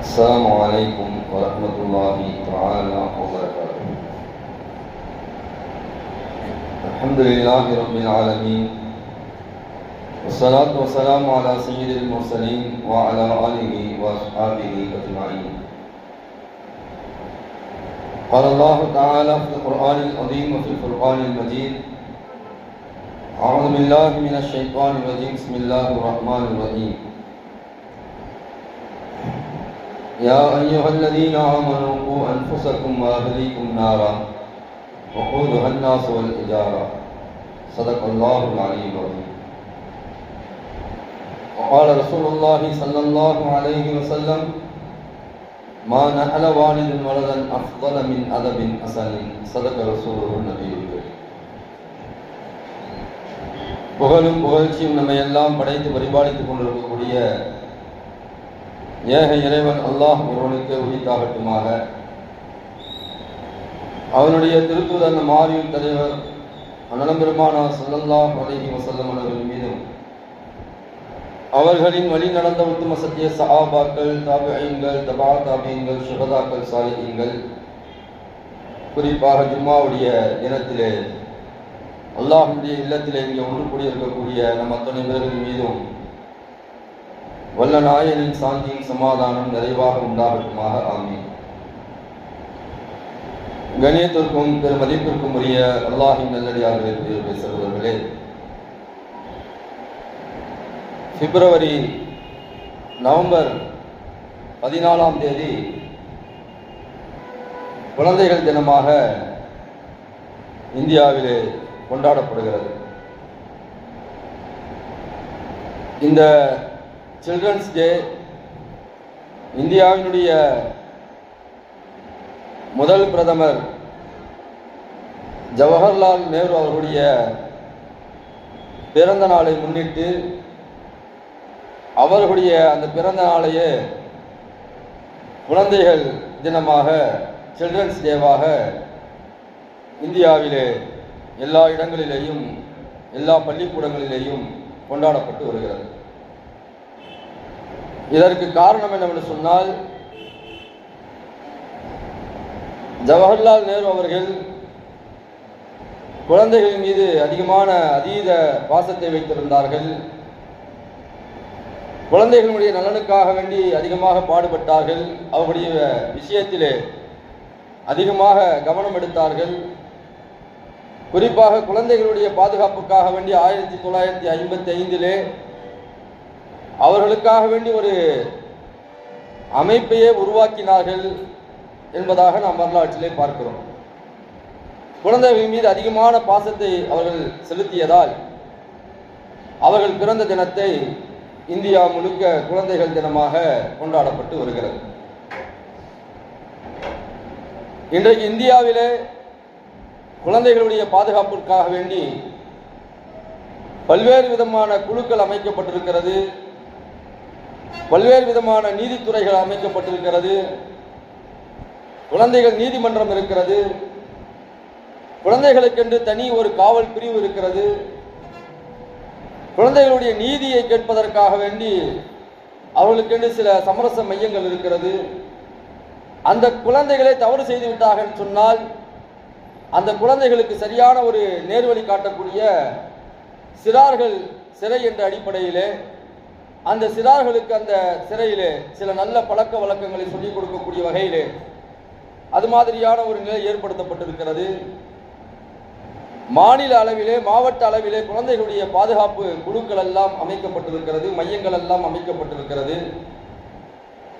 السلام عليكم ورحمة الله تعالى وبركاته. الحمد لله رب العالمين، والصلاة والسلام على سيد المرسلين وعلى آله وأصحابه أجمعين. قال الله تعالى في القرآن العظيم وفي الفرقان المجيد: أعوذ بالله من الشيطان الرجيم، بسم الله الرحمن الرحيم. يا أيها الذين آمنوا قوا أنفسكم وأهليكم نارا وقودها الناس والحجارة صدق الله العلي العظيم. وقال رسول الله صلى الله عليه وسلم: ما نحل والد ولدا أفضل من أدب أصل صدق رسوله النبي الكريم. புகழும் புகழ்ச்சியும் நம்மை எல்லாம் படைத்து பரிபாலித்துக் கொண்டிருக்கக்கூடிய ஏக இறைவன் அல்லாஹ் ஒருவனுக்கு உரித்தாகட்டுமாக. அவனுடைய திருத்தூதர் மாரியும் தலைவர் அண்ணலம் பெருமானார் ஸல்லல்லாஹு அலைஹி வஸல்லம் அவர்கள் மீதும், அவர்களின் வழி நடந்த உத்தம சத்திய சஹாபாக்கள், தாபிஈன்கள், தபா தாபிஈன்கள், ஷுஹதாக்கள், சாலிஹீன்கள், குறிப்பாக ஜும்மாவுடைய தினத்திலே அல்லாஹ்வுடைய இல்லத்திலே இங்கே ஒன்று கூடியிருக்கக்கூடிய நம் அத்தனை பேர்கள் மீதும் வல்ல நாயனின் சாந்தியும் சமாதானம் நிறைவாக உண்டாகட்டுமாக. ஆமீன். கணியத்திற்கும் பெருமதிப்பிற்கும் உரிய அல்லாஹின் நல்லடியார்களே, சகோதரர்களே, நவம்பர் 14ஆம் தேதி குழந்தைகள் தினமாக இந்தியாவிலே கொண்டாடப்படுகிறது. இந்த சில்ட்ரன்ஸ் டே இந்தியாவினுடைய முதல் பிரதமர் ஜவஹர்லால் நேரு அவர்களுடைய பிறந்த நாளை முன்னிட்டு அவர்களுடைய அந்த பிறந்த நாளையே குழந்தைகள் தினமாக, சில்ட்ரன்ஸ் டேவாக இந்தியாவிலே எல்லா இடங்களிலேயும் எல்லா பள்ளிக்கூடங்களிலேயும் கொண்டாடப்பட்டு வருகிறது. இதற்கு காரணம் என்னவென்று சொன்னால், ஜவஹர்லால் நேரு அவர்கள் குழந்தைகளின் மீது அதீத பாசத்தை வைத்திருந்தார்கள். குழந்தைகளுடைய நலனுக்காக வேண்டி அதிகமாக பாடுபட்டார்கள். அவருடைய விஷயத்திலே அதிகமாக கவனம் எடுத்தார்கள். குறிப்பாக குழந்தைகளுடைய பாதுகாப்புக்காக வேண்டி 1955 அவர்களுக்காக வேண்டி ஒரு அமைப்பையே உருவாக்கினார்கள் என்பதாக நாம் வரலாற்றிலே பார்க்கிறோம். குழந்தைகள் மீது அதிகமான பாசத்தை அவர்கள் செலுத்தியதால் அவர்கள் பிறந்த தினத்தை இந்தியா முழுக்க குழந்தைகள் தினமாக கொண்டாடப்பட்டு வருகிறது. இன்றைக்கு இந்தியாவிலே குழந்தைகளுடைய பாதுகாப்பிற்காக வேண்டி பல்வேறு விதமான குழுக்கள் அமைக்கப்பட்டிருக்கிறது. பல்வேறு விதமான நீதித்துறைகள் அமைக்கப்பட்டிருக்கிறது. குழந்தைகள் நீதிமன்றம் இருக்கிறது. குழந்தைகளுக்கென்று தனி ஒரு காவல் பிரிவு இருக்கிறது. குழந்தைகளுடைய நீதியை கேட்பதற்காக வேண்டி அவர்களுக்கென்று சில சமரச மையங்கள் இருக்கிறது. அந்த குழந்தைகளை தவறு செய்து விட்டார்கள் சொன்னால் அந்த குழந்தைகளுக்கு சரியான ஒரு நேர்வழி காட்டக்கூடிய சிறார்கள் சிறை என்ற அடிப்படையிலே அந்த சிறார்களுக்கு அந்த சிறையிலே சில நல்ல பழக்க வழக்கங்களை சொல்லிக் கொடுக்கக்கூடிய வகையிலே அது மாதிரியான ஒரு நிலை ஏற்படுத்தப்பட்டிருக்கிறது. மாநில அளவிலே, மாவட்ட அளவிலே குழந்தைகளுடைய பாதுகாப்பு குழுக்கள் எல்லாம் அமைக்கப்பட்டிருக்கிறது. மையங்கள் எல்லாம் அமைக்கப்பட்டிருக்கிறது.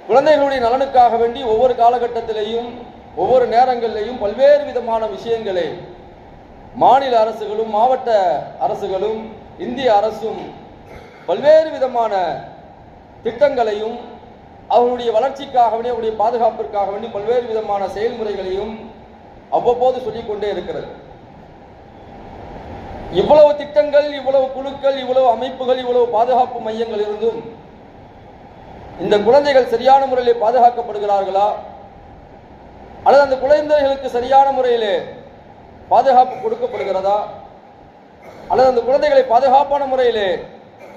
குழந்தைகளுடைய நலனுக்காக வேண்டி ஒவ்வொரு காலகட்டத்திலேயும் ஒவ்வொரு நேரங்களிலேயும் பல்வேறு விதமான விஷயங்களை மாநில அரசுகளும் மாவட்ட அரசுகளும் இந்திய அரசும் பல்வேறு விதமான திட்டங்களையும் அவர்களுடைய வளர்ச்சிக்காக வேண்டி, அவருடைய பாதுகாப்பிற்காக வேண்டி பல்வேறு விதமான செயல்முறைகளையும் அவ்வப்போது சொல்லிக்கொண்டே இருக்கிறது. இவ்வளவு திட்டங்கள், இவ்வளவு குழுக்கள், இவ்வளவு அமைப்புகள், இவ்வளவு பாதுகாப்பு மையங்கள் இருந்தும் இந்த குழந்தைகள் சரியான முறையிலே பாதுகாக்கப்படுகிறார்களா அல்லது அந்த குழந்தைகளுக்கு சரியான முறையிலே பாதுகாப்பு கொடுக்கப்படுகிறதா அல்லது அந்த குழந்தைகளை பாதுகாப்பான முறையிலே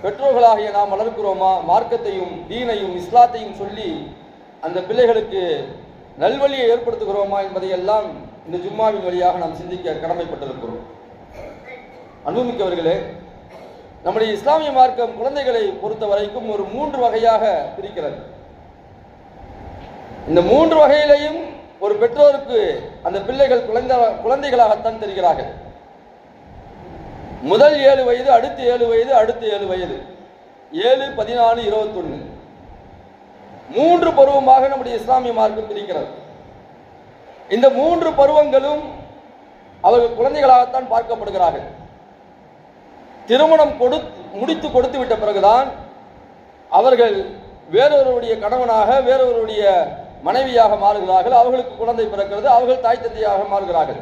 பெற்றோர்களாகிய நாம் வளர்க்கிறோமா? மார்க்கத்தையும் தீனையும் இஸ்லாத்தையும் சொல்லி அந்த பிள்ளைகளுக்கு நல்வழியை ஏற்படுத்துகிறோமா என்பதையெல்லாம் இந்த ஜும்மாவின் வழியாக நாம் சிந்திக்க கடமைப்பட்டிருக்கிறோம். அன்புமிக்கவர்களே, நம்முடைய இஸ்லாமிய மார்க்கம் குழந்தைகளை பொறுத்த வரைக்கும் ஒரு 3 வகையாக பிரிக்கிறது. இந்த 3 வகையிலையும் ஒரு பெற்றோருக்கு அந்த பிள்ளைகள் குழந்தைகளாகத்தான் தெரிகிறார்கள். முதல் 7 வயது, அடுத்த 7 வயது, அடுத்த 7 வயது, 7, 14, 21, 3 பருவமாக நம்முடைய இஸ்லாமிய மார்க்கம் பிரிக்கிறது. இந்த 3 பருவங்களும் அவர்கள் குழந்தைகளாகத்தான் பார்க்கப்படுகிறார்கள். திருமணம் முடித்து கொடுத்து விட்ட பிறகுதான் அவர்கள் வேறொருவருடைய கணவனாக, வேறொருவருடைய மனைவியாக மாறுகிறார்கள். அவர்களுக்கு குழந்தை பிறக்கிறது, அவர்கள் தாய் தந்தையாக மாறுகிறார்கள்.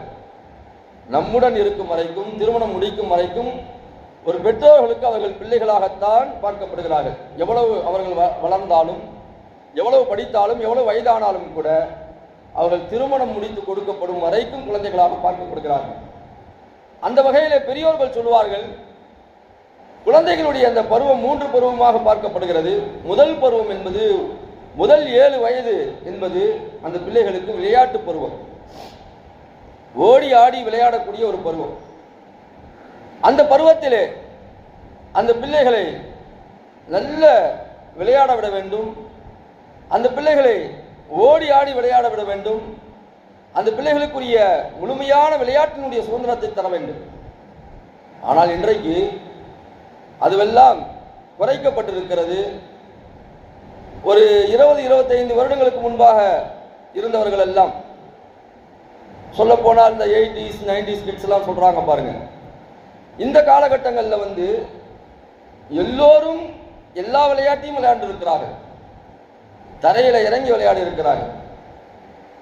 நம்முடன் இருக்கும் வரைக்கும், திருமணம் முடிக்கும் வரைக்கும் ஒரு பெற்றோர்களுக்கு அவர்கள் பிள்ளைகளாகத்தான் பார்க்கப்படுகிறார்கள். எவ்வளவு அவர்கள் வளர்ந்தாலும், எவ்வளவு படித்தாலும், எவ்வளவு வயதானாலும் கூட அவர்கள் திருமணம் முடித்து கொடுக்கப்படும் வரைக்கும் குழந்தைகளாக பார்க்கப்படுகிறார்கள். அந்த வகையிலே பெரியோர்கள் சொல்வார்கள், குழந்தைகளுடைய அந்த பருவம் 3 பருவமாக பார்க்கப்படுகிறது. முதல் பருவம் என்பது முதல் 7 வயது என்பது அந்த பிள்ளைகளுக்கு விளையாட்டு பருவம், ஓடி ஆடி விளையாடக்கூடிய ஒரு பருவம். அந்த பருவத்திலே அந்த பிள்ளைகளை நல்ல விளையாட விட வேண்டும், அந்த பிள்ளைகளை ஓடி ஆடி விளையாட விட வேண்டும், அந்த பிள்ளைகளுக்குரிய முழுமையான விளையாட்டினுடைய சுதந்திரத்தை தர வேண்டும். ஆனால் இன்றைக்கு அதுவெல்லாம் குறைக்கப்பட்டிருக்கிறது. ஒரு 20-25 வருடங்களுக்கு முன்பாக இருந்தவர்கள் எல்லாம், சொல்ல போனால் இந்த 80s 90s கிட்ஸ் எல்லாம் சொல்றாங்க பாருங்க, இந்த காலகட்டங்களில் எல்லோரும் எல்லா விளையாட்டையும் விளையாண்டு இருக்கிறார்கள், தரையில இறங்கி விளையாடி இருக்கிறார்கள்.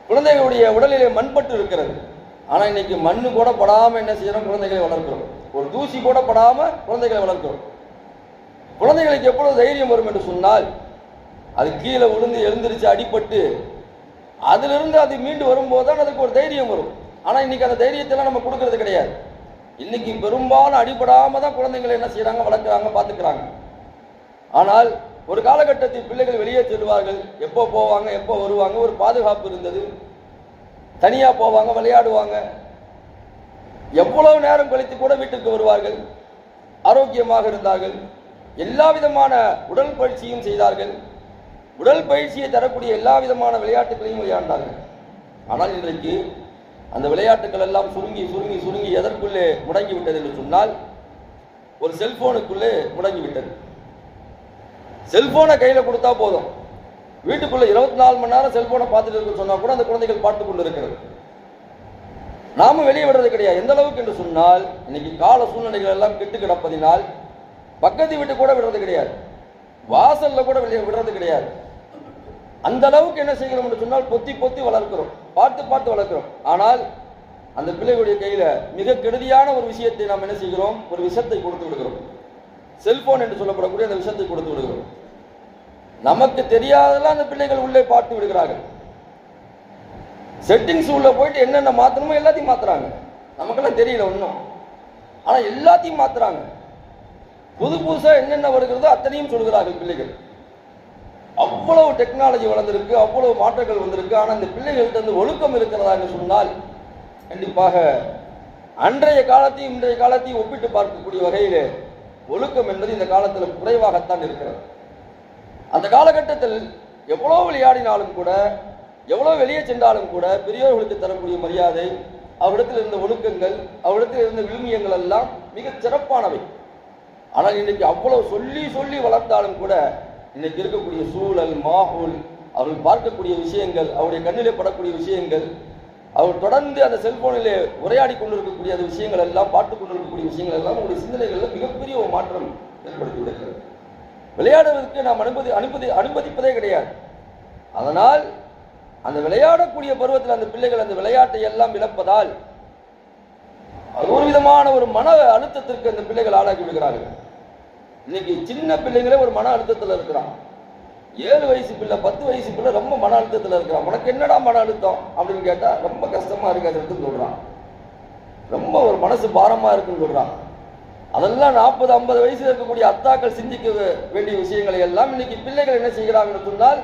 குழந்தைகளுடைய உடலிலே மண்பட்டு இருக்கிறது. ஆனா இன்னைக்கு மண்ணு கூட படாம என்ன செய்யறோம், குழந்தைகளை வளர்க்கிறோம். ஒரு தூசி கூட படாம குழந்தைகளை வளர்க்கிறோம். குழந்தைகளுக்கு எப்பொழுது தைரியம் வரும் என்று சொன்னால், அது கீழே விழுந்து எழுந்திருச்சு அடிபட்டு அதிலிருந்து அது மீண்டு வரும்போது தான் அதுக்கு ஒரு தைரியம் வரும். ஆனா இன்னைக்கு அந்த தைரியத்தெல்லாம் நம்ம கொடுக்கறது கிடையாது. இன்னைக்கு பெரும்பாலும் அடிபடாம தான் குழந்தைங்களை என்ன செய்யறாங்க, வளர்க்குறாங்க, பார்த்துக்கிறாங்க. ஆனால் ஒரு காலகட்டத்தில் பிள்ளைகள் வெளியே செல்வார்கள், எப்போ போவாங்க, எப்போ வருவாங்க, ஒரு பாதுகாப்பு இருந்தது. தனியா போவாங்க, விளையாடுவாங்க, எவ்வளவு நேரம் கழித்து கூட வீட்டுக்கு வருவார்கள், ஆரோக்கியமாக இருந்தார்கள், எல்லா விதமான உடல் பயிற்சியும் செய்தார்கள், உடல் பயிற்சியை தரக்கூடிய எல்லா விதமான விளையாட்டுகளையும் விளையாண்டார்கள். ஆனால் இன்றைக்கு அந்த விளையாட்டுகள் எல்லாம் சுருங்கி சுருங்கி சுருங்கி எதற்குள்ளே முடங்கிவிட்டது என்று சொன்னால், ஒரு செல்போனுக்குள்ளே முடங்கிவிட்டது. செல்போனை கையில் கொடுத்தா போதும், வீட்டுக்குள்ள 24 மணி நேரம் செல்போனை பார்த்துட்டு இருக்க சொன்னா கூட அந்த குழந்தைகள் பார்த்து கொண்டு இருக்கிறது. நாம வெளியே விடுறது கிடையாது. எந்த அளவுக்கு என்று சொன்னால், இன்னைக்கு கால சூழ்நிலைகள் எல்லாம் கெட்டு கிடப்பதினால் பக்கத்து வீட்டு கூட விடுறது கிடையாது, வாசல்ல கூட வெளியே விடுறது கிடையாது. அந்த அளவுக்கு என்ன செய்கிறோம் என்று சொன்னால், பொத்தி பொத்தி வளர்க்கிறோம், பார்த்து பார்த்து வளர்க்கிறோம். ஆனால் அந்த பிள்ளைகளுடைய கையில மிக கெடுதியான ஒரு விஷயத்தை நாம் என்ன செய்கிறோம், ஒரு விஷத்தை கொடுத்து விடுகிறோம். செல்போன் என்று சொல்லப்படக்கூடிய அந்த விஷத்தை கொடுத்து விடுகிறோம். நமக்கு தெரியாதெல்லாம் அந்த பிள்ளைகள் உள்ளே பார்த்து விடுகிறார்கள். செட்டிங்ஸ் உள்ள போயிட்டு என்னென்ன மாத்தணுமோ எல்லாத்தையும் மாத்துறாங்க. நமக்கெல்லாம் தெரியல ஒன்றும், ஆனா எல்லாத்தையும் மாத்துறாங்க. புது புதுசா என்னென்ன வருகிறதோ அத்தனையும் சொல்கிறார்கள் பிள்ளைகள். அவ்வளவு டெக்னாலஜி வளர்ந்திருக்கு, அவ்வளவு மாற்றங்கள் வந்திருக்கு. ஆனா இந்த பிள்ளைகள்கிட்ட வந்து ஒழுக்கம் இருக்கிறதா என்று சொன்னால், கண்டிப்பாக அன்றைய காலத்தையும் இன்றைய காலத்தையும் ஒப்பிட்டு பார்க்கக்கூடிய வகையிலே ஒழுக்கம் என்பது இந்த காலத்தில் குறைவாகத்தான் இருக்கிறது. அந்த காலகட்டத்தில் எவ்வளவு விளையாடினாலும் கூட, எவ்வளவு வெளியே சென்றாலும் கூட, பெரியோர்களுக்கு தரக்கூடிய மரியாதை, அவரிடத்தில் இருந்த ஒழுக்கங்கள், அவரிடத்தில் இருந்த விழுமியங்கள் எல்லாம் மிக சிறப்பானவை. ஆனால் இன்னைக்கு அவ்வளவு சொல்லி சொல்லி வளர்த்தாலும் கூட, இன்னைக்கு இருக்கக்கூடிய சூழல், மாஹூல், அவர்கள் பார்க்கக்கூடிய விஷயங்கள், அவருடைய கண்ணிலே படக்கூடிய விஷயங்கள், அவர் தொடர்ந்து அந்த செல்போனிலே உரையாடி கொண்டிருக்கக்கூடிய அந்த விஷயங்கள் எல்லாம், பார்த்து கொண்டிருக்கக்கூடிய விஷயங்கள் எல்லாம் உங்களுடைய சிந்தனைகளில் மிகப்பெரிய ஒரு மாற்றம் ஏற்படுத்தி விடுகிறது. விளையாடுவதற்கு நாம் அனுமதிப்பதே கிடையாது. அதனால் அந்த விளையாடக்கூடிய பருவத்தில் அந்த பிள்ளைகள் அந்த விளையாட்டை எல்லாம் இழப்பதால் ஒரு விதமான ஒரு மன அழுத்தத்திற்கு அந்த பிள்ளைகள் ஆளாக்கி விடுகிறார்கள். இன்னைக்கு சின்ன பிள்ளைங்களே ஒரு மன அழுத்தத்தில் இருக்கிறான். 7 வயசு பிள்ளை, 10 வயசு பிள்ளை ரொம்ப மன அழுத்தத்தில் இருக்கிறான். உனக்கு என்னடா மன அழுத்தம் அப்படின்னு கேட்டா, ரொம்ப கஷ்டமா இருக்கு அது எடுத்துன்னு சொல்றான், ரொம்ப ஒரு மனசு பாரமா இருக்குன்னு சொல்றான். அதெல்லாம் 40-50 வயசுல இருக்கக்கூடிய அத்தாக்கள் சிந்திக்க வேண்டிய விஷயங்களை எல்லாம் இன்னைக்கு பிள்ளைகள் என்ன செய்கிறாங்கன்னு சொன்னால்,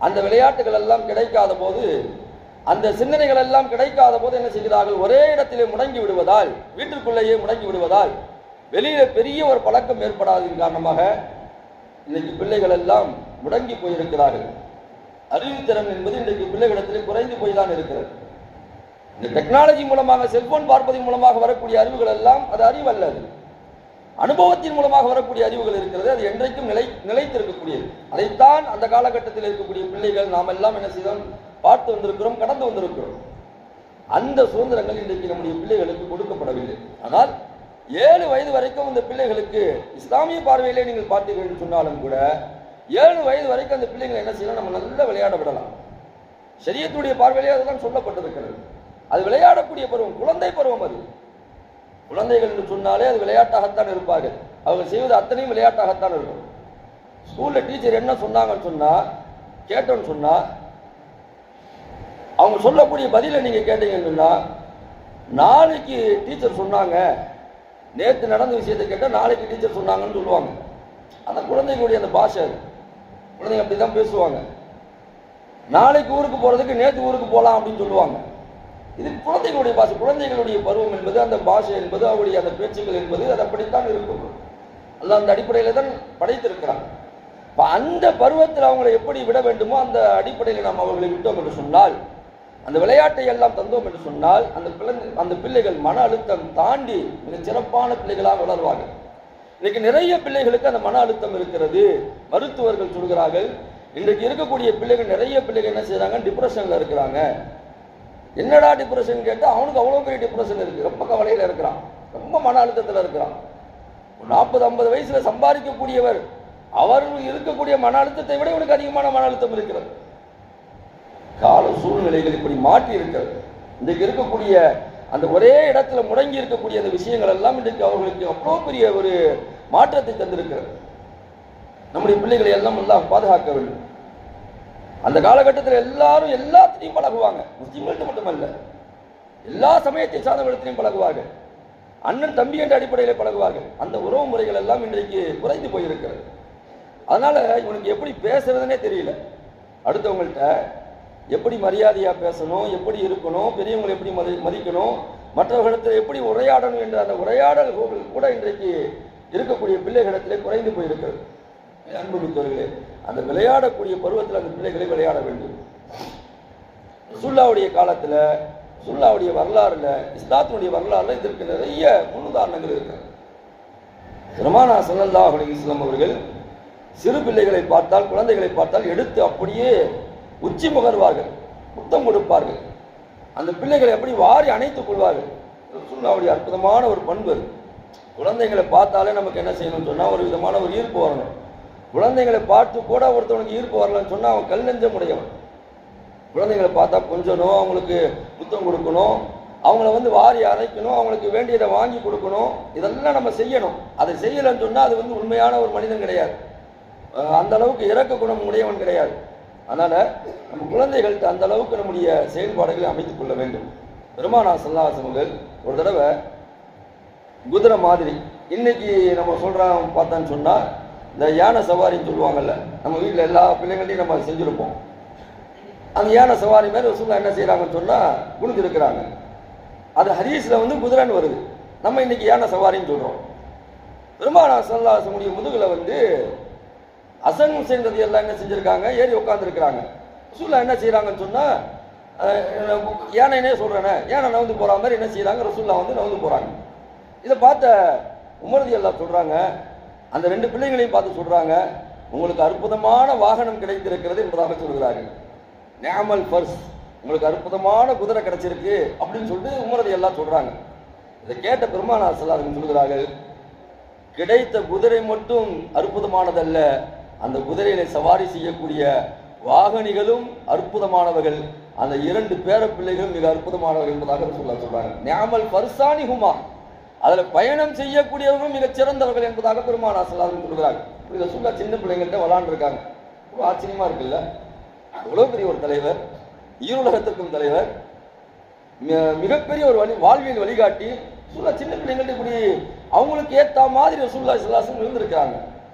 அந்த விளையாட்டுகள் எல்லாம் கிடைக்காத போது, அந்த சிந்தனைகள் எல்லாம் கிடைக்காத போது என்ன செய்கிறார்கள்? ஒரே இடத்திலே முடங்கி விடுவதால், வீட்டிற்குள்ளேயே முடங்கி விடுவதால் வெளியில பெரிய ஒரு பழக்கம் ஏற்படாததின் காரணமாக இன்றைக்கு பிள்ளைகள் எல்லாம் முடங்கி போயிருக்கிறார்கள். அறிவுத்திறன் என்பது இன்றைக்கு பிள்ளைகளிடத்திலே குறைந்து போய் தான் இருக்கிறது. இந்த டெக்னாலஜி மூலமாக, செல்போன் பார்ப்பதன் மூலமாக வரக்கூடிய அறிவுகள் எல்லாம் அது அறிவு அல்ல, அது அனுபவத்தின் மூலமாக வரக்கூடிய அறிவுகள் இருக்கிறது. அது என்றைக்கும் நிலைத்திருக்கக்கூடியது. அதைத்தான் அந்த காலகட்டத்தில் இருக்கக்கூடிய பிள்ளைகள் நாம் எல்லாம் என்ன செய்தோம்? பார்த்து வந்திருக்கிறோம், கடந்து வந்திருக்கிறோம். அந்த சுதந்திரங்கள் இன்றைக்கு நம்முடைய பிள்ளைகளுக்கு கொடுக்கப்படவில்லை. ஆனால் 7 வயது வரைக்கும் அந்த பிள்ளைகளுக்கு இஸ்லாமிய பார்வையிலே நீங்கள் பார்த்தீர்கள் சொன்னாலும் கூட 7 வயது வரைக்கும் அந்த பிள்ளைகள் என்ன செய்யலாம்? நம்ம நல்லா விளையாட விடலாம். ஷரியத்துடைய பார்வையிலே அதுதான் சொல்லப்பட்டிருக்கிறது. அது விளையாடக்கூடிய பருவம், குழந்தை பருவம். அது குழந்தைகள் என்று சொன்னாலே அது விளையாட்டாகத்தான் இருப்பார்கள். அவர்கள் செய்வது அத்தனையும் விளையாட்டாகத்தான் இருக்கும். ஸ்கூல்ல டீச்சர் என்ன சொன்னாங்கன்னு சொன்னா, கேட்டோன்னு சொன்னா, அவங்க சொல்லக்கூடிய பதிலை நீங்க கேட்டீங்கன்னு சொன்னா, நாளைக்கு டீச்சர் சொன்னாங்க, நேற்று நடந்த விஷயத்தை கேட்டால் நாளைக்கு டீச்சர் சொன்னாங்கன்னு சொல்லுவாங்க. அந்த குழந்தைகளுடைய அந்த பாஷை, அது குழந்தைங்க அப்படிதான் பேசுவாங்க. நாளைக்கு ஊருக்கு போறதுக்கு நேற்று ஊருக்கு போகலாம் அப்படின்னு சொல்லுவாங்க. இது குழந்தைகளுடைய பாஷை. குழந்தைகளுடைய பருவம் என்பது, அந்த பாஷை என்பது, அவருடைய அந்த பேச்சுக்கள் என்பது அது அப்படித்தான் இருக்கும். அல்ல அந்த அடிப்படையில தான் படைத்திருக்கிறாங்க. அந்த பருவத்தில் அவங்களை எப்படி விட வேண்டுமோ அந்த அடிப்படையில் நாம் அவர்களை விட்டோம் என்று சொன்னால், அந்த விளையாட்டை எல்லாம் தந்தோம் என்று சொன்னால், அந்த பிள்ளைகள் மன அழுத்தம் தாண்டி மிக சிறப்பான பிள்ளைகளாக வளர்வார்கள். இன்னைக்கு நிறைய பிள்ளைகளுக்கு அந்த மன அழுத்தம் இருக்கிறது. மருத்துவர்கள் சொல்கிறார்கள், இன்றைக்கு இருக்கக்கூடிய பிள்ளைகள், நிறைய பிள்ளைகள் என்ன செய்யறாங்க? டிப்ரெஷன்ல இருக்கிறாங்க. என்னடா டிப்ரெஷன் கேட்டா, அவனுக்கு அவ்வளவு பெரிய டிப்ரெஷன் இருக்கு, ரொம்ப கவலையில இருக்கிறான், ரொம்ப மன அழுத்தத்தில் இருக்கிறான். 40-50 வயசுல சம்பாதிக்கக்கூடியவர், அவர் இருக்கக்கூடிய மன அழுத்தத்தை விட இவனுக்கு அதிகமான மன அழுத்தம் இருக்கிறது. கால சூழ்நிலைகள் இப்படி மாற்றி இருக்கிறது. இன்றைக்கு இருக்கக்கூடிய அந்த ஒரே இடத்துல முடங்கி இருக்கக்கூடிய அந்த விஷயங்கள் எல்லாம் இன்றைக்கு அவர்களுக்கு அவ்வளோ பெரிய ஒரு மாற்றத்தை தந்திருக்கிறது. நம்முடைய பிள்ளைகளை எல்லாம் எல்லாம் பாதுகாக்க வேண்டும். அந்த காலகட்டத்தில் எல்லாரும் எல்லாத்திலையும் பழகுவாங்க. முஸ்லிம்கள்ட்ட மட்டுமல்ல, எல்லா சமயத்தை சார்ந்தவர்களிடத்திலையும் பழகுவார்கள். அண்ணன் தம்பி என்ற அடிப்படையில் பழகுவார்கள். அந்த உறவு முறைகள் எல்லாம் இன்றைக்கு குறைந்து போயிருக்கிறது. அதனால இவனுக்கு எப்படி பேசுறதுன்னே தெரியல. அடுத்தவங்கள்ட்ட எப்படி மரியாதையா பேசணும், எப்படி இருக்கணும், பெரியவங்களை எப்படி மதிக்கணும், மற்றவர்களிடத்தில் எப்படி உரையாடணும் என்ற அந்த உரையாடல்கள் கூட இன்றைக்கு இருக்கக்கூடிய பிள்ளைகளிடத்திலே குறைந்து போயிருக்கிறது. அன்புமிக்கவர்களே, அந்த விளையாடக்கூடிய பருவத்தில் அந்த பிள்ளைகளை விளையாட வேண்டும். ரசூலுல்லாஹ்வுடைய காலத்தில், ரசூலுல்லாஹ்வுடைய வரலாறுல, இஸ்லாத்தினுடைய வரலாறுல இதற்கு நிறைய முன்னுதாரணங்கள் இருக்கிறது. பெருமானா ஸல்லல்லாஹு அலைஹி வஸல்லம் அவர்கள் சிறு பிள்ளைகளை பார்த்தால், குழந்தைகளை பார்த்தால் எடுத்து அப்படியே உச்சி முகர்வார்கள், முத்தம் கொடுப்பார்கள். அந்த பிள்ளைகளை எப்படி வாரி அணைத்துக் கொள்வார்கள். ரசூலுல்லாஹ்வுடைய அற்புதமான ஒரு பண்பு. குழந்தைகளை பார்த்தாலே நமக்கு என்ன செய்யணும்னு சொன்னா, ஒரு விதமான ஒரு ஈர்ப்பு வரணும். குழந்தைகளை பார்த்து கூட ஒருத்தவனுக்கு ஈர்ப்பு வரலன்னு சொன்னா அவன் கல் நெஞ்சம் உடையவன். குழந்தைகளை பார்த்தா கொஞ்சணும், அவங்களுக்கு முத்தம் கொடுக்கணும், அவங்கள வாரி அரைக்கணும், அவங்களுக்கு வேண்டியதை வாங்கி கொடுக்கணும். இதெல்லாம் நம்ம செய்யணும். அதை செய்யலன்னு சொன்னா அது உண்மையான ஒரு மனிதன் கிடையாது. அந்த அளவுக்கு இரக்க குணம் உடையவன் கிடையாது. அதனால நம்ம குழந்தைகள்கிட்ட அந்த அளவுக்கு நம்முடைய செயல்பாடுகளை அமைத்துக் கொள்ள வேண்டும். பெருமானார் ஸல்லல்லாஹு அலைஹி வஸல்லம் ஒரு தடவை குதிரை மாதிரி, இன்னைக்கு நம்ம சொல்றோம் பார்த்தான்னு சொன்னா, இந்த யானை சவாரின்னு சொல்லுவாங்கல்ல, நம்ம வீட்டில் எல்லா பிள்ளைங்களையும் நம்ம செஞ்சுருப்போம். அந்த யானை சவாரி மாதிரி ரசூலுல்லாஹ் என்ன செய்யறாங்கன்னு சொன்னா குனிஞ்சிருக்கிறாங்க. அது ஹதீஸ்ல குதிரைன்னு வருது. நம்ம இன்னைக்கு யானை சவாரின்னு சொல்றோம். பெருமானார் ஸல்லல்லாஹு அலைஹி வஸல்லம் முதுகுல ஹசன் ஹுசைன் ரலியல்லாஹு என்ன செஞ்சிருக்காங்க? ஏறி உட்கார்ந்து இருக்கிறாங்க. ரசூலுல்லாஹ் என்ன செய்யறாங்கன்னு சொன்னா, யானைனே சொல்றேனே, யானை நவுந்து போற மாதிரி என்ன செய்யறாங்க? ரசூலுல்லாஹ் நவுந்து போறாங்க. இதை பார்த்த உமர் ரலியல்லாஹு சொல்றாங்க, அந்த 2 பிள்ளைங்களையும் பார்த்து சொல்றாங்க, உங்களுக்கு அற்புதமான வாகனம் கிடைத்திருக்கிறது என்பதாக சொல்கிறார்கள். நிஅமல் ஃபர்ஸ், உங்களுக்கு அற்புதமான குதிரை கிடைச்சிருக்கு அப்படின்னு சொல்லிட்டு உமர் ரலியல்லாஹு சொல்றாங்க. இதை கேட்ட பெருமானார் ஸல்லல்லாஹு அலைஹி வஸல்லம் சொல்கிறார்கள், கிடைத்த குதிரை மட்டும் அற்புதமானதல்ல, அந்த குதிரையில சவாரி செய்யக்கூடிய வாகனிகளும் அற்புதமானவர்கள், அந்த 2 பேர பிள்ளைகளும் மிக அற்புதமானவர்கள் என்பதாக சொல்றாங்க. நிஅமல் ஃபர்சானி ஹுமா, அதுல பயணம் செய்யக்கூடியவர்களும் மிகச் சிறந்தவர்கள் என்பதாக பெருமானார் ஸல்லல்லாஹு அலைஹி வஸல்லம் சொல்றாங்க. இதை சொல்ல சின்ன பிள்ளைங்கள்ட்ட விளாண்டுருக்காங்க. ரொம்ப ஆச்சரியமா இருக்குல்ல? எவ்வளவு பெரிய ஒரு தலைவர், ஈருலகத்திற்கும் தலைவர், மிகப்பெரிய ஒரு வாழ்வியல் வழிகாட்டி. சின்ன பிள்ளைங்கள்ட்ட இப்படி அவங்களுக்கு ஏற்ற மாதிரி ரசூலுல்லாஹி ஸல்லல்லாஹு அலைஹி வஸல்லம் இருந்திருக்கிறாங்க.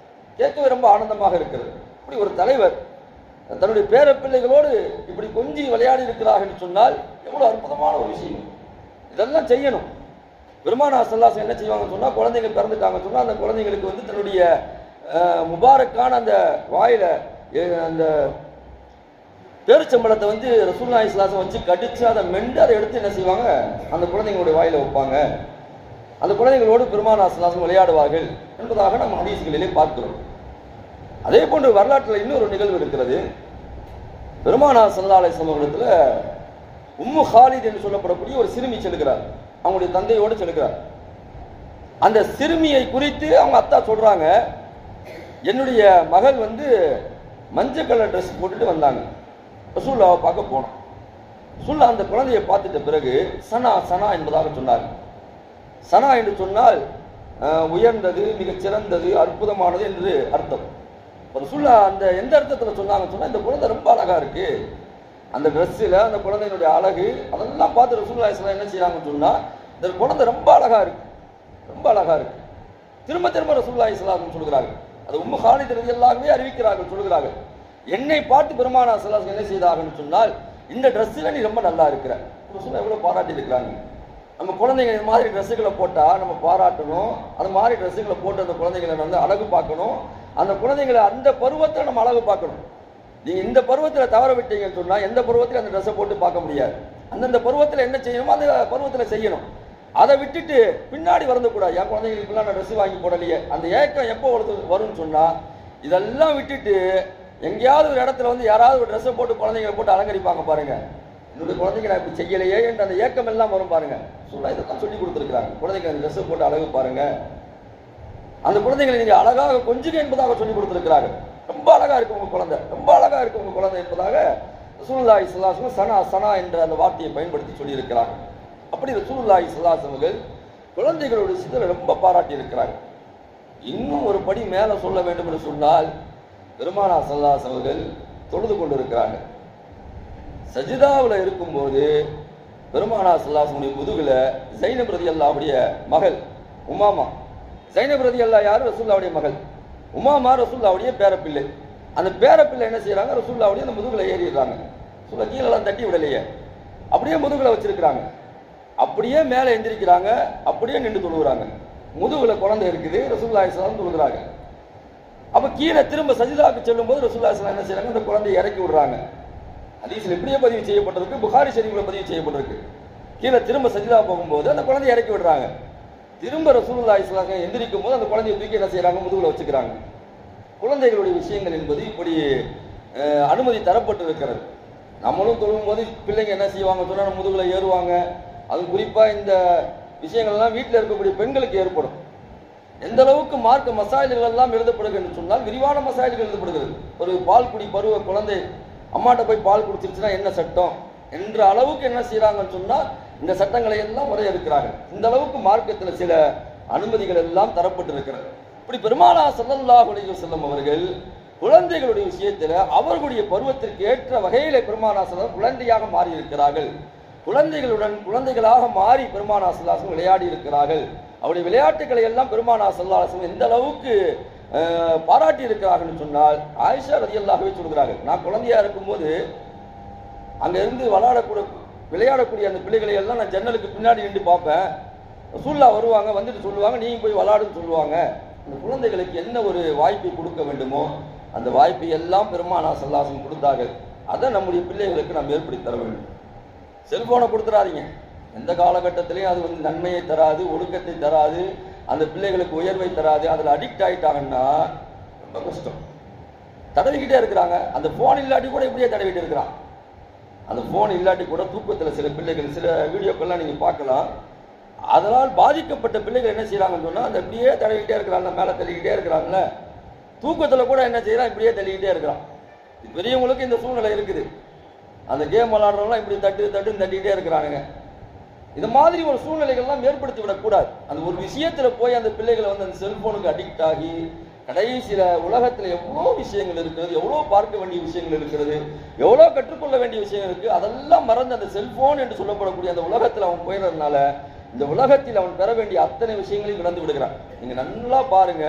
கேட்கவே ரொம்ப ஆனந்தமாக இருக்கிறது. இப்படி ஒரு தலைவர் தன்னுடைய பேர பிள்ளைகளோடு இப்படி கொஞ்சி விளையாடி இருக்கிறார்கள் சொன்னால் எவ்வளவு அற்புதமான ஒரு விஷயம். இதெல்லாம் செய்யணும். பெருமானார் ஸல்லல்லாஹு அலைஹி வஸல்லம் என்ன செய்வாங்கன்னு சொன்னா, குழந்தைங்க பிறந்துட்டாங்க சொன்னா அந்த குழந்தைங்களுக்கு வந்து தன்னுடைய முபாரக்கான அந்த வாயில அந்த பேரிச்சம்பழத்தை வந்து ரசூலுல்லாஹி ஸல்லல்லாஹு அலைஹி வஸல்லம் வச்சு கடிச்சு அதை மெண்டு அதை எடுத்து என்ன செய்வாங்க, அந்த குழந்தைங்களுடைய வாயில வைப்பாங்க. அந்த குழந்தைகளோடு பெருமானார் ஸல்லல்லாஹு அலைஹி வஸல்லம் விளையாடுவார்கள் என்பதாக நம்ம ஹதீஸ்களிலே பார்க்கிறோம். அதே போன்று வரலாற்றில் இன்னொரு நிகழ்வு இருக்கிறது. பெருமானார் ஸல்லல்லாஹு அலைஹி வஸல்லம் இடத்துல உம்மு ஹாலித் என்று சொல்லப்படக்கூடிய ஒரு சிறுமி செல்கிறார். அவங்களுடைய தந்தையோடு செல்கிறார். அந்த சிறுமியை குறித்து அவங்க அத்தா சொல்றாங்க, என்னுடைய மகள் வந்து மஞ்சள் கலர் ட்ரெஸ் போட்டுட்டு வந்தாங்க, ரசூலுல்லாஹை பார்க்க போனோம். ரசூலுல்லாஹ் அந்த குழந்தையை பார்த்துட்ட பிறகு சனா சனா என்பதாக சொன்னார். சனா என்று சொன்னால் உயர்ந்தது, மிகச் சிறந்தது, அற்புதமானது என்று அர்த்தம். ரசூலுல்லாஹ் அந்த எந்த அர்த்தத்தில் சொன்னாங்கன்னு சொன்னா, இந்த குழந்தை ரொம்ப அழகா இருக்கு, அந்த ட்ரெஸ்ஸில் அந்த குழந்தையினுடைய அழகு அதெல்லாம் பார்த்து ரசூலுல்லாஹி ஸல்லல்லாஹு அலைஹி வஸல்லம் என்ன செய்யறாங்கன்னு சொன்னா, இந்த குழந்தை ரொம்ப அழகா இருக்கு, ரொம்ப அழகா இருக்கு. திரும்ப திரும்ப ரசூலுல்லாஹி ஸல்லல்லாஹு அலைஹி வஸல்லம் சொல்கிறார்கள். அது உம்மு ஹாலித் ரலியல்லாஹு அறிவிக்கிறார்கள், சொல்கிறார்கள், என்னை பார்த்து பெருமானார் ஸல்லல்லாஹு அலைஹி வஸல்லம் என்ன செய்தார்கள் சொன்னால், இந்த ட்ரெஸ்ஸில் நீ ரொம்ப நல்லா இருக்கிற. ரசூலுல்லாஹ் எவ்வளவு பாராட்டி இருக்கிறாங்க. நம்ம குழந்தைங்க இந்த மாதிரி ட்ரெஸ்ஸுகளை போட்டா நம்ம பாராட்டணும், அந்த மாதிரி ட்ரெஸ்ஸுகளை போட்டு அந்த குழந்தைங்களை வந்து அழகு பார்க்கணும், அந்த குழந்தைங்களை அந்த பருவத்தில் நம்ம அழகு பார்க்கணும். நீங்க இந்த பருவத்தில் தவற விட்டீங்கன்னு சொன்னா எந்த பருவத்தில் அந்த ட்ரெஸ்ஸை போட்டு பார்க்க முடியாது. அந்தந்த பருவத்தில் என்ன செய்யணுமோ அந்த பருவத்தில் செய்யணும். அதை விட்டுட்டு பின்னாடி வரக்கூடாது. என் குழந்தைங்களுக்குலாம் நான் ட்ரெஸ் வாங்கி போடலையே, அந்த ஏக்கம் எப்போ வரும்னு சொன்னா, இதெல்லாம் விட்டுட்டு எங்கேயாவது ஒரு இடத்துல வந்து யாராவது ஒரு ட்ரெஸ்ஸை போட்டு குழந்தைங்களை போட்டு அலங்கரிப்பாங்க பாருங்க, என்னுடைய குழந்தைங்க நான் இப்படி செய்யலையே என்று அந்த ஏக்கம் எல்லாம் வரும் பாருங்க. இதைத்தான் சொல்லி கொடுத்துருக்காங்க. குழந்தைங்க அந்த ட்ரெஸ்ஸை போட்டு அழகு பாருங்க, அந்த குழந்தைகளை நீங்க அழகாக கொஞ்சுங்க என்பதாக சொல்லி கொடுத்திருக்கிறாங்க. ரொம்ப அழகா இருக்கு உங்க குழந்தை, ரொம்ப அழகா இருக்கு உங்க குழந்தை என்பதாக ரசூலுல்லாஹி ஸல்லல்லாஹு அலைஹி வஸல்லம் சனா சனா என்ற அந்த வார்த்தையை பயன்படுத்தி சொல்லி இருக்கிறாங்க. அப்படி ரசூலுல்லாஹி ஸல்லல்லாஹு அலைஹி வஸல்லம் குழந்தைகளுடைய விஷயத்தை ரொம்ப பாராட்டி இருக்கிறாங்க. இன்னும் ஒரு படி மேல சொல்ல வேண்டும் என்று சொன்னால், பெருமானார் ஸல்லல்லாஹு அலைஹி வஸல்லம் தொழுது கொண்டு இருக்கிறாங்க. சஜிதாவில் இருக்கும்போது பெருமானார் ஸல்லல்லாஹு அலைஹி வஸல்லம் முதுகுல ஸைனப் ரலியல்லாஹுடைய மகள் உமாமா, ஸைனப் ரலியல்லாஹு யார், ரசூலுல்லாஹுடைய மகள். உமாமா ரசூலுல்லாஹுடைய பேரப்பிள்ளை. அந்த பேரப்பிள்ளை என்ன செய்யறாங்க, ரசூலுல்லாஹுடைய அந்த முதுகுல ஏறிடுறாங்க. ரசூலுல்லாஹ் கீழெல்லாம் தட்டி விடலையே, அப்படியே முதுகுல வச்சிருக்கிறாங்க. அப்படியே மேலே எந்திரிக்கிறாங்க, அப்படியே நின்று தொழுகிறாங்க. முதுகுல குழந்தை இருக்குது, ரசூலுல்லாஹி ஸல்லல்லாஹு அலைஹி வஸல்லம் தொழுகிறாங்க. அப்ப கீழே திரும்ப சஜிதாவுக்கு செல்லும் போது ரசூலுல்லாஹி ஸல்லல்லாஹு அலைஹி வஸல்லம் என்ன செய்யறாங்க, அந்த குழந்தையை இறக்கி விடுறாங்க. ஹதீஸ்ல இப்படியே பதிவு செய்யப்பட்டிருக்கு, புகாரி ஷரீஃப்ல பதிவு செய்யப்பட்டிருக்கு. கீழே திரும்ப சஜிதா போகும்போது அந்த குழந்தையை இறக்கி விடுறாங்க. திரும்ப ரசூலுல்லாஹி ஸல்லல்லாஹு அலைஹி வஸல்லம் எந்திரிக்கும் போது அந்த குழந்தையை தூக்கி என்ன செய்யறாங்க, முதுகுல வச்சுக்கிறாங்க. குழந்தைகளுடைய விஷயங்கள் என்பது இப்படி அனுமதி தரப்பட்டு இருக்கிறது. நம்மளும் தொழும் போது பிள்ளைங்க என்ன செய்வாங்க சொன்னா, முதுகுல ஏறுவாங்க. அது குறிப்பா இந்த விஷயங்கள் எல்லாம் வீட்டில் இருக்கக்கூடிய பெண்களுக்கு ஏற்படும். எந்த அளவுக்கு மார்க்க மசாயில்கள் எல்லாம் எழுதப்படுகிறது என்று சொன்னால், விரிவான மசாயில்கள் எழுதப்படுகிறது. ஒரு பால் குடி பருவ குழந்தை அம்மாட்ட போய் பால் குடிச்சிருச்சுன்னா என்ன சட்டம் என்ற அளவுக்கு என்ன செய்யறாங்கன்னு சொன்னா, இந்த சட்டங்களை எல்லாம் வரையறுக்கிறார்கள். இந்த அளவுக்கு மார்க்கத்தில் சில அனுமதிகள் எல்லாம் தரப்பட்டு இருக்கிறது. இப்படி பெருமானார் ஸல்லல்லாஹு அலைஹி வஸல்லம் அவர்கள் குழந்தைகளுடைய விஷயத்தில் அவர்களுடைய பருவத்திற்கு ஏற்ற வகையில பெருமானார் ஸல்லல்லாஹு அலைஹி வஸல்லம் குழந்தையாக மாறி இருக்கிறார்கள். குழந்தைகளுடன் குழந்தைகளாக மாறி பெருமானார் ஸல்லல்லாஹு அலைஹி வஸல்லம் விளையாடி இருக்கிறார்கள். அவருடைய விளையாட்டுகளை எல்லாம் பெருமானார் ஸல்லல்லாஹு அலைஹி வஸல்லம் எந்த அளவுக்கு பாராட்டி இருக்கிறார்கள் சொன்னால், ஆயிஷா ரலியல்லாஹு சொல்கிறார்கள், நான் குழந்தையா இருக்கும்போது அங்க இருந்து விளையாடக்கூடிய அந்த பிள்ளைகளை எல்லாம் நான் ஜன்னலுக்கு பின்னாடி நின்று பார்ப்பேன். ரசூலுல்லாஹ் வருவாங்க, வந்துட்டு சொல்லுவாங்க, நீங்க போய் விளையாடுன்னு சொல்லுவாங்க. அந்த குழந்தைகளுக்கு என்ன ஒரு வாய்ப்பை கொடுக்க வேண்டுமோ அந்த வாய்ப்பை எல்லாம் பெருமானார் ஸல்லல்லாஹு அலைஹி வஸல்லம் கொடுத்தார்கள். அதை நம்முடைய பிள்ளைகளுக்கு நாம் ஏற்படுத்தி தர வேண்டும். செல்போனை கொடுத்துறாதீங்க. எந்த காலகட்டத்திலையும் அது வந்து நன்மையை தராது, ஒழுக்கத்தை தராது, அந்த பிள்ளைகளுக்கு உயர்வை தராது. அதில் அடிக்ட் ஆகிட்டாங்கன்னா ரொம்ப கஷ்டம். தடவிக்கிட்டே இருக்கிறாங்க. அந்த போன் இல்லாட்டி கூட இப்படியே தடவிட்டு இருக்கிறான். அந்த போன் இல்லாட்டி கூட தூக்கத்தில் சில பிள்ளைகள் சில வீடியோக்கள்லாம் நீங்கள் பார்க்கலாம். அதனால் பாதிக்கப்பட்ட பிள்ளைகள் என்ன செய்யறாங்கன்னு சொன்னால், அந்த இப்படியே தடவிக்கிட்டே இருக்கிறாங்க, மேலே தள்ளிக்கிட்டே இருக்கிறாங்கல்ல, தூக்கத்தில் கூட என்ன செய்யறான், இப்படியே தள்ளிக்கிட்டே இருக்கிறான். பெரியவங்களுக்கு இந்த சூழ்நிலை இருக்குது. அந்த கேம் விளாடுறவங்களாம் இப்படி தட்டிக்கிட்டே இருக்கிறானுங்க. இந்த மாதிரி ஒரு சூழ்நிலைகள்லாம் ஏற்படுத்தி விடக்கூடாது. அந்த ஒரு விஷயத்தில் போய் அந்த பிள்ளைகளை வந்து அந்த செல்போனுக்கு அடிக்ட் ஆகி கடைசியில் உலகத்தில் எவ்வளோ விஷயங்கள் இருக்கிறது, எவ்வளோ பார்க்க வேண்டிய விஷயங்கள் இருக்கிறது, எவ்வளோ கற்றுக்கொள்ள வேண்டிய விஷயங்கள் இருக்குது, அதெல்லாம் மறந்து அந்த செல்போன் என்று சொல்லப்படக்கூடிய அந்த உலகத்தில் அவன் போயிடுறதுனால இந்த உலகத்தில் அவன் பெற வேண்டிய அத்தனை விஷயங்களையும் இழந்து விடுகிறான். நீங்கள் நல்லா பாருங்க,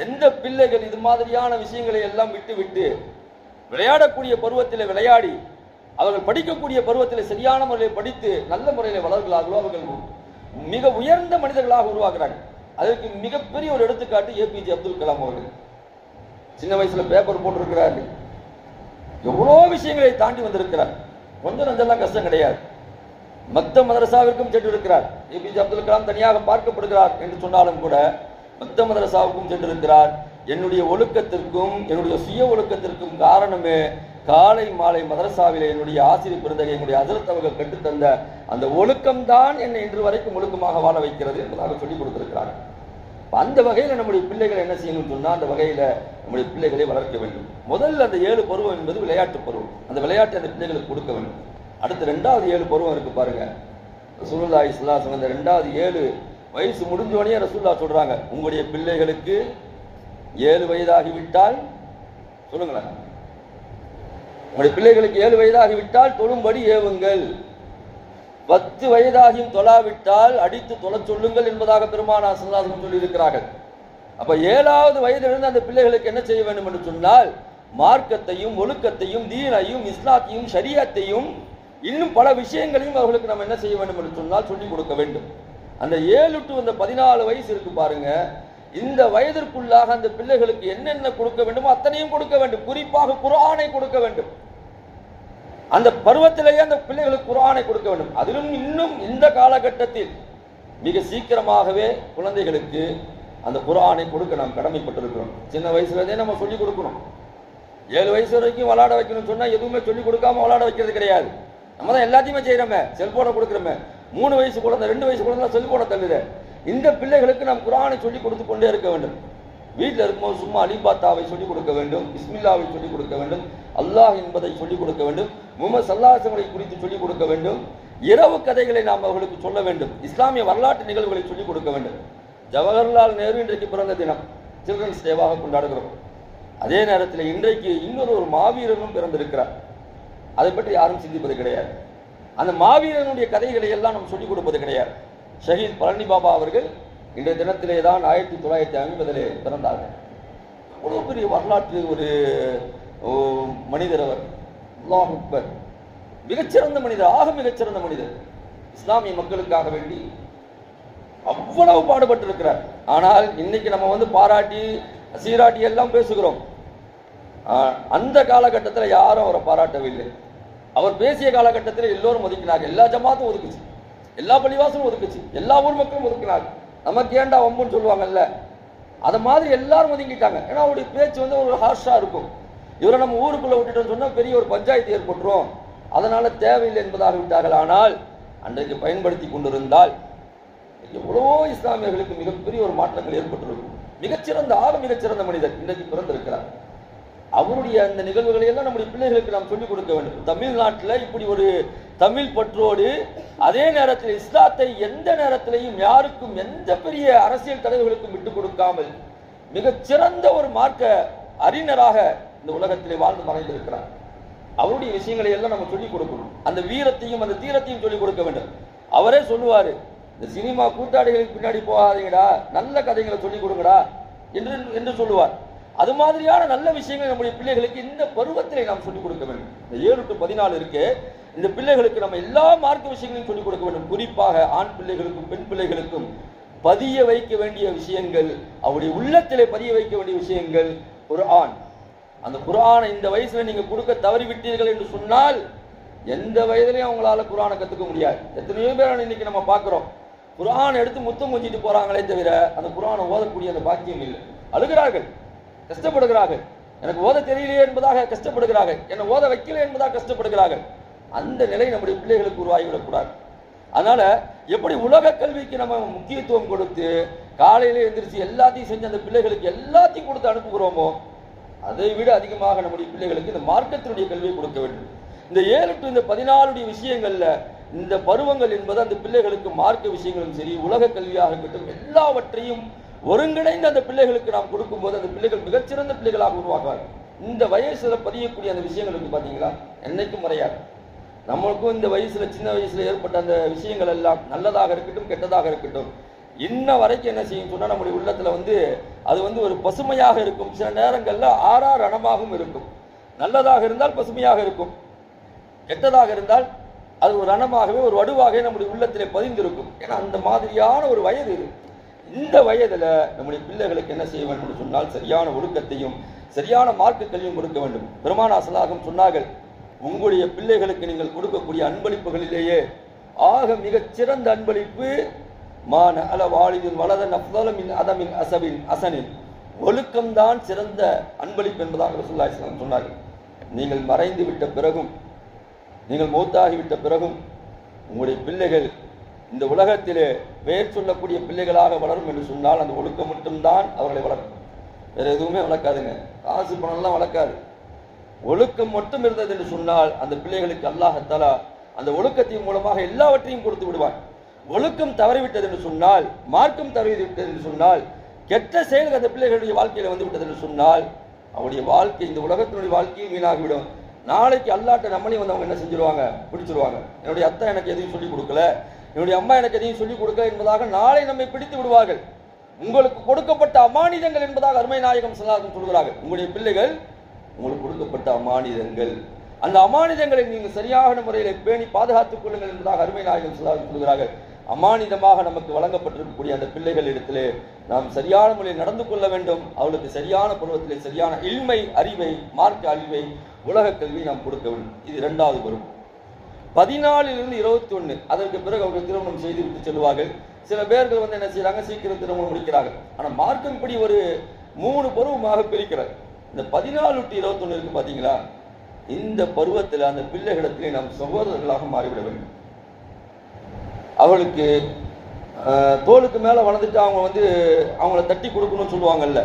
எந்த பிள்ளைகள் இது மாதிரியான விஷயங்களை எல்லாம் விட்டு விட்டு விளையாடக்கூடிய பருவத்தில் விளையாடி அவர்கள் படிக்கக்கூடிய பருவத்தில் சரியான முறையில் படித்து நல்ல முறையில் வளர்களார்களோ அவர்கள் மிக உயர்ந்த மனிதர்களாக உருவாக்குறாங்க. அதற்கு மிகப்பெரிய ஒரு எடுத்துக்காட்டு ஏபிஜே அப்துல் கலாம் அவர்கள். சின்ன வயசுல பேப்பர் போட்டிருக்கிறாரு, எவ்வளோ விஷயங்களை தாண்டி வந்திருக்கிறார். கொஞ்சம் நஞ்செல்லாம் கஷ்டம் கிடையாது. மக்த மதரசாவிற்கும் சென்றிருக்கிறார். ஏபிஜே அப்துல் கலாம் தனியாக பார்க்கப்படுகிறார் என்று சொன்னாலும் கூட மக்த மதரசாவுக்கும் சென்றிருக்கிறார். என்னுடைய ஒழுக்கத்திற்கும் என்னுடைய சுய ஒழுக்கத்திற்கும் காரணமே காலை மாலை மதரசாவிலே என்னுடைய ஆசிரியர் பிறந்தகை என்னுடைய ஹஜ்ரத் அவர்கள் கற்றுத்தந்த அந்த ஒழுக்கம்தான் என்னை இன்று வரைக்கும் ஒழுக்கமாக வாழ வைக்கிறது என்பதாக சொல்லிக் கொடுத்திருக்கிறார். அந்த வகையில் நம்முடைய பிள்ளைகளை என்ன செய்யணும்னு சொன்னால் அந்த வகையில் நம்முடைய பிள்ளைகளை வளர்க்க வேண்டும். முதல்ல அந்த 7 பருவம் என்பது விளையாட்டு பருவம். அந்த விளையாட்டை அந்த பிள்ளைகளுக்கு கொடுக்க வேண்டும். அடுத்து 2வது 7 பருவம் இருக்கு பாருங்க. ரசூலுல்லாஹி ஸல்லல்லாஹு அலைஹி வஸல்லம் அந்த 2வது 7 வயசு முடிஞ்சோடனே ரசூலுல்லாஹ் சொல்றாங்க, உங்களுடைய பிள்ளைகளுக்கு 7 வயதாகிவிட்டால் சொல்லுங்களேன், உங்களுடைய பிள்ளைகளுக்கு 7 வயதாகிவிட்டால் தொழும்படி ஏவுங்கள், 10 வயதாகியும் தொழாவிட்டால் அடித்து தொழச் சொல்லுங்கள் என்பதாக பெருமானார் ஸல்லல்லாஹு அலைஹி வஸல்லம் சொல்லி இருக்கிறார்கள். அப்ப 7வது வயதிலிருந்து அந்த பிள்ளைகளுக்கு என்ன செய்ய வேண்டும் என்று சொன்னால் மார்க்கத்தையும் ஒழுக்கத்தையும் தீனையும் இஸ்லாத்தையும் ஷரியத்தையும் இன்னும் பல விஷயங்களையும் அவர்களுக்கு நம்ம என்ன செய்ய வேண்டும் என்று சொன்னால் சொல்லிக் கொடுக்க வேண்டும். அந்த 7 to 14 வயசு இருக்கு பாருங்க, இந்த வயதிற்குள்ளாக அந்த பிள்ளைகளுக்கு என்னென்ன கொடுக்க வேண்டுமோ அத்தனையும் கொடுக்க வேண்டும். குறிப்பாக குர்ஆனை கொடுக்க வேண்டும். அந்த பருவத்திலேயே அந்த பிள்ளைகளுக்கு குர்ஆனை கொடுக்க வேண்டும். அதிலும் இன்னும் இந்த காலகட்டத்தில் மிக சீக்கிரமாகவே குழந்தைகளுக்கு அந்த குர்ஆனை கொடுக்க நாம் கடமைப்பட்டிருக்கிறோம். சின்ன வயசுலேருந்தே நம்ம சொல்லிக் கொடுக்கணும். 7 வயசு வரைக்கும் விளையாட வைக்கணும்னு சொன்னா எதுவுமே சொல்லிக் கொடுக்காம விளையாட வைக்கிறது கிடையாது. நம்ம தான் எல்லாத்தையுமே செய்யறோமே, செல்போனை கொடுக்குறோமே. 3 வயசு குழந்தை 2 வயசு குழந்தை செல்போனை தள்ளுது. இந்த பிள்ளைகளுக்கு நாம் குர்ஆனை சொல்லிக் கொடுத்து கொண்டே இருக்க வேண்டும். வீட்டில் இருக்கும்போது சும்மா அலிபாத்தாவை சொல்லிக் கொடுக்க வேண்டும், பிஸ்மில்லாவை சொல்லிக் கொடுக்க வேண்டும், அல்லாஹ் என்பதை சொல்லிக் கொடுக்க வேண்டும், முஹம்மது ஸல்லல்லாஹு அலைஹி வஸல்லம் குறித்து சொல்லிக் கொடுக்க வேண்டும். இரவு கதைகளை நாம் அவர்களுக்கு சொல்ல வேண்டும். இஸ்லாமிய வரலாற்று நிகழ்வுகளை சொல்லிக் கொடுக்க வேண்டும். ஜவஹர்லால் நேரு இன்றைக்கு பிறந்த தினம், சில்ட்ரன்ஸ் டேவாக கொண்டாடுகிறோம். அதே நேரத்தில் இன்றைக்கு இன்னொரு மாவீரனும் பிறந்திருக்கிறார். அதை பற்றி யாரும் சிந்திப்பது கிடையாது. அந்த மாவீரனுடைய கதைகளை எல்லாம் நாம் சொல்லிக் கொடுப்பது கிடையாது. ஷஹீத் பழனி பாபா அவர்கள் இன்றைய தினத்திலே தான் 1950 பிறந்தார்கள். அவ்வளவு பெரிய வரலாற்று ஒரு மனிதர் அவர். அல்லாஹ் அக்பர். மிகச்சிறந்த மனிதர், ஆக மிகச்சிறந்த மனிதர். இஸ்லாமிய மக்களுக்காக வேண்டி அவ்வளவு பாடுபட்டு இருக்கிறார். ஆனால் இன்னைக்கு நம்ம பாராட்டி சீராட்டி எல்லாம் பேசுகிறோம். அந்த காலகட்டத்தில் யாரும் அவரை பாராட்டவில்லை. அவர் பேசிய காலகட்டத்தில் எல்லோரும் ஒதுக்கினார்கள். எல்லா ஜமாத்தும் ஒதுக்குச்சு, எல்லா பள்ளிவாசலும் ஒதுக்குச்சு, எல்லா ஊர் மக்களும் ஒதுக்கினார்கள். நமக்கு ஏண்டா வம்புன்னு சொல்லுவாங்கல்ல, அதை மாதிரி எல்லாரும் ஒதுங்கிட்டாங்க. ஏன்னா அவருடைய பேச்சு ஒரு ஹார்ஷா இருக்கும். இவரை நம்ம ஊருக்குள்ள விட்டுட்டோம்னு சொன்னா பெரிய ஒரு பஞ்சாயத்து ஏற்பட்டுரும், அதனால தேவையில்லை என்பதாக விட்டார்கள். ஆனால் அன்றைக்கு பயன்படுத்தி கொண்டிருந்தால் எவ்வளவோ இஸ்லாமியர்களுக்கு மிகப்பெரிய ஒரு மாற்றங்கள் ஏற்பட்டிருக்கும். மிகச்சிறந்த மிகச்சிறந்த மனிதர் இன்றைக்கு பிறந்திருக்கிறார். அவருடைய அந்த நிகழ்வுகளை எல்லாம் நம்முடைய பிள்ளைகளுக்கு நாம் சொல்லிக் கொடுக்க வேண்டும். தமிழ்நாட்டில் இப்படி ஒரு தமிழ் பற்றோடு அதே நேரத்தில் இஸ்லாத்தை எந்த நேரத்திலையும் யாருக்கும் எந்த பெரிய அரசியல் தலைவர்களுக்கும் விட்டுக் கொடுக்காமல் மிகச்சிறந்த ஒரு மார்க்க அறிஞராக இந்த உலகத்திலே வாழ்ந்து மறைந்திருக்கிறார். அவருடைய விஷயங்களை எல்லாம் நம்ம சொல்லிக் கொடுக்கணும். அந்த வீரத்தையும் அந்த தீரத்தையும் சொல்லிக் கொடுக்க வேண்டும். அவரே சொல்லுவாரு, இந்த சினிமா கூத்தாடிகளுக்கு பின்னாடி போகாதீங்கடா, நல்ல கதைகளை சொல்லிக் கொடுங்கடா என்று சொல்லுவார். அது மாதிரியான நல்ல விஷயங்கள் நம்முடைய பிள்ளைகளுக்கு இந்த பருவத்திலே நாம் சொல்லிக் கொடுக்க வேண்டும். இந்த 7 to 14 இருக்கு, இந்த பிள்ளைகளுக்கு நம்ம எல்லா மார்க்க விஷயங்களையும் சொல்லிக் கொடுக்க வேண்டும். குறிப்பாக ஆண் பிள்ளைகளுக்கும் பெண் பிள்ளைகளுக்கும் பதிய வைக்க வேண்டிய விஷயங்கள், அவருடைய உள்ளத்திலே பதிய வைக்க வேண்டிய விஷயங்கள் குர்ஆன். அந்த குர்ஆனை இந்த வயசுல நீங்க கொடுக்க தவறிவிட்டீர்கள் என்று சொன்னால் எந்த வயதிலையும் அவங்களால குர்ஆனை கத்துக்க முடியாது. எத்தனையோ பேர் இன்னைக்கு நம்ம பார்க்கிறோம், குர்ஆனை எடுத்து முத்தம் கொஞ்சிட்டு போறாங்களே தவிர அந்த குர்ஆனை ஓதக்கூடிய அந்த பாக்கியம் இல்லை. அழுகிறார்கள், கஷ்டப்படுகிறார்கள். எனக்கு ஓத தெரியலையே என்பதாக கஷ்டப்படுகிறார்கள், என்னை ஓத வைக்கல என்பதாக கஷ்டப்படுகிறார்கள். அந்த நிலை நம்முடைய பிள்ளைகளுக்கு உருவாகிவிடக்கூடாது. அதனால எப்படி உலக கல்விக்கு நம்ம முக்கியத்துவம் கொடுத்து காலையில எந்திரிச்சு எல்லாத்தையும் செஞ்சு அந்த பிள்ளைகளுக்கு எல்லாத்தையும் கொடுத்து அனுப்புகிறோமோ அதை விட அதிகமாக நம்முடைய பிள்ளைகளுக்கு இந்த மார்க்கத்தினுடைய கல்வியை கொடுக்க வேண்டும். இந்த 7 to 14 விஷயங்கள்ல இந்த பருவங்கள் என்பது அந்த பிள்ளைகளுக்கு மார்க்க விஷயங்களும் சரி, உலக கல்வியாக இருக்கட்டும், எல்லாவற்றையும் ஒருங்கிணைந்து அந்த பிள்ளைகளுக்கு நாம் கொடுக்கும்போது அந்த பிள்ளைகள் மிகச்சிறந்த பிள்ளைகளாக உருவாக்குவார்கள். இந்த வயசுல பதியக்கூடிய அந்த விஷயங்களுக்கு பார்த்தீங்களா என்னைக்கும் மறையாது. நம்மளுக்கும் இந்த வயசுல சின்ன வயசுல ஏற்பட்ட அந்த விஷயங்கள் எல்லாம் நல்லதாக இருக்கட்டும் கெட்டதாக இருக்கட்டும் இன்ன வரைக்கும் என்ன செய்யும் சொன்னா நம்முடைய உள்ளத்துல அது ஒரு பசுமையாக இருக்கும். சில நேரங்கள்ல ஆறார் ரணமாகவும் இருக்கும். நல்லதாக இருந்தால் பசுமையாக இருக்கும், கெட்டதாக இருந்தால் அது ஒரு ரணமாகவே ஒரு வடுவாகவே நம்முடைய உள்ளத்திலே பதிந்திருக்கும். ஏன்னா அந்த மாதிரியான ஒரு வயது இது. இந்த வயதில் நம்முடைய பிள்ளைகளுக்கு என்ன செய்ய வேண்டும் என்று சொன்னால் சரியான ஒழுக்கத்தையும் சரியான மார்க்கங்களையும் கொடுக்க வேண்டும். பெருமானார் ஸல்லல்லாஹு அலைஹி வஸல்லம் சொன்னார்கள், உங்களுடைய பிள்ளைகளுக்கு நீங்கள் கொடுக்கக்கூடிய அன்பளிப்புகளிலேயே ஆக மிகச் சிறந்த அன்பளிப்பு மான அல வாலிதின் வலதன் அஃதலமின் அதமின் அசபின் அசனின், ஒழுக்கம்தான் சிறந்த அன்பளிப்பு என்பதாக ரசூலுல்லாஹி ஸல்லல்லாஹு அலைஹி வஸல்லம் சொன்னார்கள். நீங்கள் மறைந்து விட்ட பிறகும், நீங்கள் மௌத்தாகிவிட்ட பிறகும் உங்களுடைய பிள்ளைகள் இந்த உலகத்திலே பெயர் சொல்லக்கூடிய பிள்ளைகளாக வளரும் என்று சொன்னால் அந்த ஒழுக்கம் மட்டும்தான் அவர்களை வளர்க்கும். வேற எதுவுமே வளர்க்காதுங்க, காசு பணம்லாம் வளர்க்காது. ஒழுக்கம் மட்டும் இருந்தது என்று சொன்னால் அந்த பிள்ளைகளுக்கு அல்லாஹ் தஆலா அந்த ஒழுக்கத்தின் மூலமாக எல்லாவற்றையும் கொடுத்து விடுவான். ஒழுக்கம் தவறிவிட்டது என்று சொன்னால், மார்க்கம் தவறிவிட்டது என்று சொன்னால், கெட்ட செயல்கள் அந்த பிள்ளைகளுடைய வாழ்க்கையில வந்து விட்டது என்று சொன்னால் அவருடைய வாழ்க்கை, இந்த உலகத்தினுடைய வாழ்க்கையை வீணாகிவிடும். நாளைக்கு அல்லாட்ட நம்மளையும் வந்து அவங்க என்ன செஞ்சிருவாங்க, பிடிச்சிருவாங்க. என்னுடைய அத்தா எனக்கு எதையும் சொல்லிக் கொடுக்கல, என்னுடைய அம்மா எனக்கு எதையும் சொல்லிக் கொடுக்கல என்பதாக நாளை நம்மை பிடித்து விடுவார்கள். உங்களுக்கு கொடுக்கப்பட்ட அமானிதங்கள் என்பதாக அருமை நாயகம் ஸல்லல்லாஹு அலைஹி வஸல்லம் சொல்கிறார்கள். உங்களுடைய பிள்ளைகள் உங்களுக்கு கொடுக்கப்பட்ட அமானிதங்கள், அந்த அமானிதங்களை நீங்கள் சரியான முறையில் பேணி பாதுகாத்துக் கொள்ளுங்கள் என்பதாக அருமை நாயகம் ஸல்லல்லாஹு அலைஹி வஸல்லம் சொல்கிறார்கள். அமானிதமாக நமக்கு வழங்கப்பட்டிருக்கக்கூடிய அந்த பிள்ளைகள் இடத்திலே நாம் சரியான முறையில் நடந்து கொள்ள வேண்டும். அவளுக்கு சரியான பருவத்திலே சரியான இல்மை, அறிவை, மார்க்க அறிவை, உலக கல்வி நாம் கொடுக்க வேண்டும். இது இரண்டாவது பருவம். 14 to 21 அதற்கு பிறகு அவர்கள் திருமணம் செய்து விட்டு செல்வார்கள். சில பேர்கள் வந்து என்ன செய்யறாங்க, சீக்கிரம் திருமணம் முடிக்கிறார்கள். ஆனால் மார்க்கம் இப்படி ஒரு 3 பருவமாக பிரிக்கிறார். இந்த 14 to 21 இருக்கு பாத்தீங்களா, இந்த பருவத்தில் அந்த பிள்ளைகளிடத்திலே நாம் சகோதரர்களாக மாறிவிட வேண்டும். அவளுக்கு தோளுக்கு மேல வளர்ந்துட்டு அவங்க வந்து அவங்கள தட்டி கொடுக்கணும்னு சொல்லுவாங்கல்ல,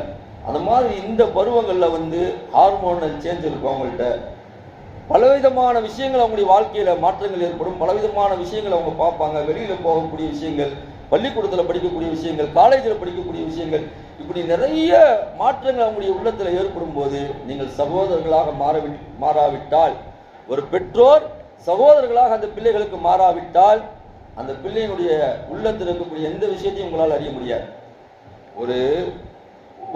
அந்த மாதிரி இந்த பருவங்கள்ல வந்து ஹார்மோனல் சேஞ்ச் இருக்கும். அவங்கள்ட்ட பலவிதமான விஷயங்கள், அவங்களுடைய வாழ்க்கையில மாற்றங்கள் ஏற்படும். பலவிதமான விஷயங்கள் அவங்க பார்ப்பாங்க. வெளியில போகக்கூடிய விஷயங்கள், பள்ளிக்கூடத்தில் படிக்கக்கூடிய விஷயங்கள், காலேஜில் படிக்கக்கூடிய விஷயங்கள், இப்படி நிறைய மாற்றங்கள் அவங்களுடைய உள்ளத்தில் ஏற்படும் போது நீங்கள் சகோதரர்களாக மாறாவிட்டால், ஒரு பெற்றோர் சகோதரர்களாக அந்த பிள்ளைகளுக்கு மாறாவிட்டால் அந்த பிள்ளையினுடைய உள்ளத்தில் இருக்கக்கூடிய எந்த விஷயத்தையும் உங்களால் அறிய முடியாது.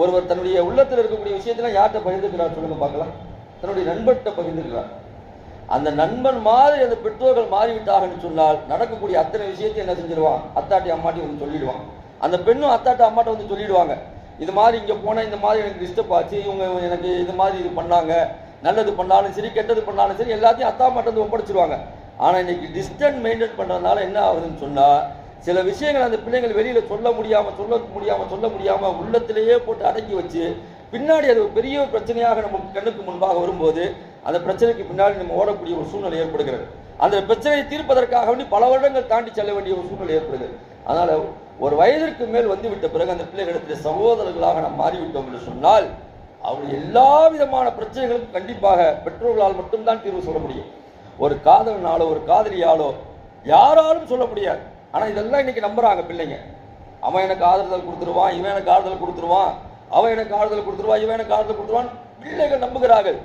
ஒருவர் தன்னுடைய உள்ளத்தில் இருக்கக்கூடிய விஷயத்தெல்லாம் யார்கிட்ட பகிர்ந்துக்கிறார் சொல்லுங்க பார்க்கலாம்? தன்னுடைய நண்பர்கிட்ட பகிர்ந்துக்கிறார். அந்த நண்பன் மாதிரி அந்த பெற்றோர்கள் மாறிவிட்டாங்கன்னு சொன்னால் நடக்கக்கூடிய அத்தனை விஷயத்தையும் என்ன செஞ்சிருவான், அத்தாட்டி அம்மாட்டி வந்து சொல்லிடுவான். அந்த பெண்ணும் அத்தாட்ட அம்மாட்ட வந்து சொல்லிடுவாங்க, இது மாதிரி இங்கே போனால் இந்த மாதிரி எனக்கு டிஸ்டர்ப் ஆச்சு, இவங்க எனக்கு இது மாதிரி இது பண்ணாங்க, நல்லது பண்ணாலும் சரி கெட்டது பண்ணாலும் சரி எல்லாத்தையும் அத்தா அம்மாட்ட வந்து ஒப்படைச்சிருவாங்க. ஆனால் இன்னைக்கு டிஸ்டன்ஸ் மெயின்டைன் பண்ணுறதுனால என்ன ஆகுதுன்னு சொன்னால், சில விஷயங்கள் அந்த பிள்ளைகள் வெளியில சொல்ல முடியாம உள்ளத்திலேயே போட்டு அடக்கி வச்சு பின்னாடி அது ஒரு பெரிய பிரச்சனையாக நமக்கு கண்ணுக்கு முன்பாக வரும்போது அந்த பிரச்சனைக்கு பின்னாடி நம்ம ஓடக்கூடிய ஒரு சூழ்நிலை ஏற்படுகிறது. அந்த பிரச்சனையை தீர்ப்பதற்காக வேண்டி பல வருடங்கள் தாண்டி செல்ல வேண்டிய ஒரு சூழ்நிலை ஏற்படுகிறது. அதனால ஒரு வயதிற்கு மேல் வந்து விட்ட பிறகு அந்த பிள்ளைகளிடத்தில் சகோதரர்களாக நாம் மாறிவிட்டோம் என்று சொன்னால் அவருடைய எல்லா விதமான பிரச்சனைகளுக்கும் கண்டிப்பாக பெற்றோர்களால் மட்டும்தான் தீர்வு சொல்ல முடியும். ஒரு காதலனாலோ ஒரு காதலியாலோ யாராலும் சொல்ல முடியாது. ஆனா இதெல்லாம் இன்னைக்கு நம்புறாங்க பிள்ளைங்க. அவன் எனக்கு ஆறுதல் கொடுத்துருவான், இவன் எனக்கு ஆறுதல் கொடுத்துருவான், அவன் எனக்கு ஆறுதல் கொடுத்துருவான், இவன் எனக்கு ஆறுதல் கொடுத்துருவான், பிள்ளைகள் நம்புகிறார்கள்.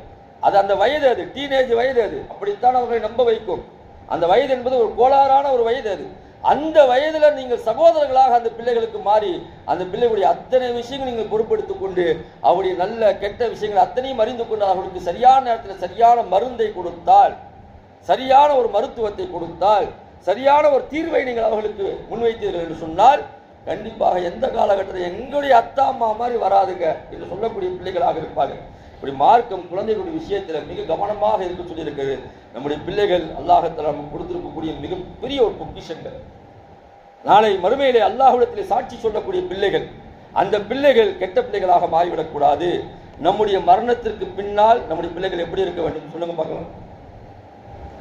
அது அந்த வயது, அது டீனேஜ் வயது, அது அப்படித்தான் அவர்களை நம்ப வைக்கும். அந்த வயது என்பது ஒரு கோளாறான ஒரு வயது. அது அந்த வயதுல நீங்கள் சகோதரர்களாக அந்த பிள்ளைகளுக்கு மாறி அந்த பிள்ளைகளுடைய அத்தனை விஷயங்கள் நீங்கள் பொறுப்பெடுத்துக் கொண்டு அவருடைய நல்ல கெட்ட விஷயங்கள் அத்தனையும் அறிந்து கொண்டு அவர்களுக்கு சரியான நேரத்தில் சரியான மருந்தை கொடுத்தால், சரியான ஒரு மருத்துவத்தை கொடுத்தால், சரியான ஒரு தீர்வை நீங்கள் அவர்களுக்கு முன்வைத்தீர்கள் என்று சொன்னால் கண்டிப்பாக எந்த காலகட்டத்தில் எங்களுடைய அத்தா அம்மா மாதிரி வராதுங்க என்று சொல்லக்கூடிய பிள்ளைகளாக இருப்பார்கள். இப்படி மார்க்கம் குழந்தைகளுடைய விஷயத்தில் மிக கவனமாக இருக்க சொல்லியிருக்கிறது. நம்முடைய பிள்ளைகள் அல்லாஹ் தஆலா நமக்கு கொடுத்திருக்கக்கூடிய மிகப்பெரிய ஒரு பொக்கிஷங்கள். நாளை மறுமையிலே அல்லாஹ்விடத்திலே சாட்சி சொல்லக்கூடிய பிள்ளைகள், அந்த பிள்ளைகள் கெட்ட பிள்ளைகளாக மாறிவிடக்கூடாது. நம்முடைய மரணத்திற்கு பின்னால் நம்முடைய பிள்ளைகள் எப்படி இருக்க வேண்டும் சொல்லுங்க பார்க்கலாம்.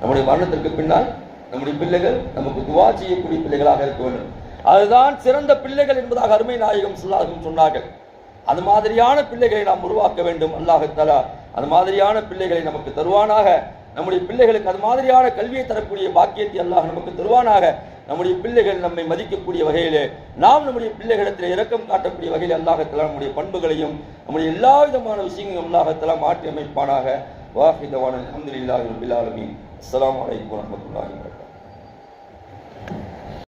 நம்முடைய மரணத்திற்கு பின்னால் நம்முடைய பிள்ளைகள் நமக்கு துவா செய்யக்கூடிய பிள்ளைகளாக இருக்க வேண்டும். அதுதான் சிறந்த பிள்ளைகள் என்பதாக அருமை நாயகம் ஸல்லல்லாஹு அலைஹி வஸல்லம் சொன்னார்கள். அது மாதிரியான பிள்ளைகளை நாம் உருவாக்க வேண்டும். அல்லாஹ் தஆலா அது மாதிரியான பிள்ளைகளை நமக்கு தருவானாக. நம்முடைய பிள்ளைகளுக்கு அது மாதிரியான கல்வியை தரக்கூடிய பாக்கியத்தை அல்லாஹ் நமக்கு தருவானாக. நம்முடைய பிள்ளைகள் நம்மை மதிக்கக்கூடிய வகையிலே, நாம் நம்முடைய பிள்ளைகளிடத்தில் இரக்கம் காட்டக்கூடிய வகையில் அல்லாஹ் தஆலா நம்முடைய பண்புகளையும் நம்முடைய எல்லா விதமான விஷயங்களையும் அல்லாஹ் தஆலா மாற்றி அமைப்பானாக. வாஹிதவான அல்ஹம்துலில்லாஹி ரப்பில் ஆலமீன். அஸ்ஸலாமு அலைக்கும் வரஹ்மத்துல்லாஹி வபரகாத்துஹு.